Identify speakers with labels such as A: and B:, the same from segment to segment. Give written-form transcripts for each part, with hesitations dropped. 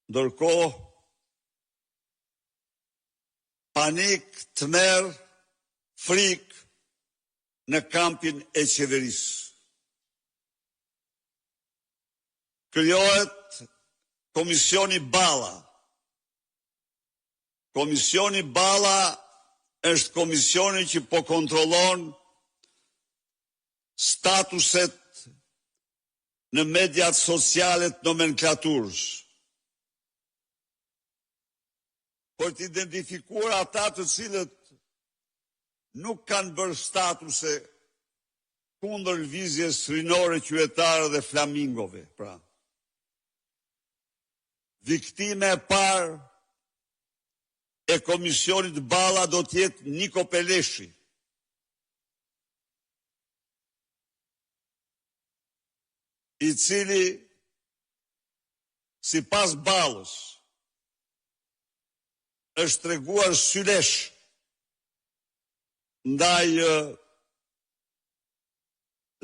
A: Ndërkohë, panik, tmerr, frikë në kampin e qeverisë. Krijohet Komisioni Balla. Komisioni Balla është komisioni që po kontrollon statuset në mediat sociale të nomenklaturës, për të identifikuar ata të cilët nuk kanë bërë statuse kundër lëvizjes rinore qytetare dhe flamingove. Pra, viktime e parë e Komisionit Balla do të jetë Niko Peleshi, i cili, sipas Ballës, është treguar sylesh ndaj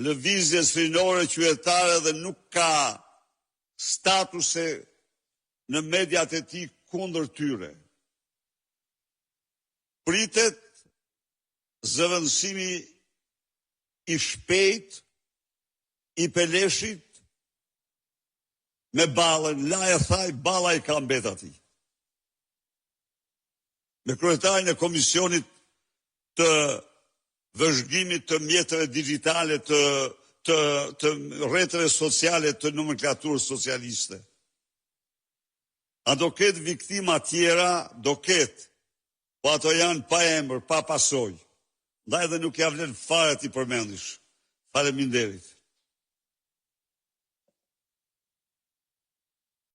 A: lëvizjes rinore qytetare dhe nuk ka statuse në mediat e tij kundër tyre. Pritet zëvendësimi i shpejt i Peleshit me Ballën, la e thaj, Balla i ka mbet atij. Me kryetarin e Komisionit të vëzhgimit të mjetëve digjitale të rrjeteve sociale të nomenklaturës socialiste. A do ketë viktima tjera, do ketë, po ato janë pa emër, pa pasojë. Ndaj dhe nuk ja vlen fare ti përmendish. Faleminderit.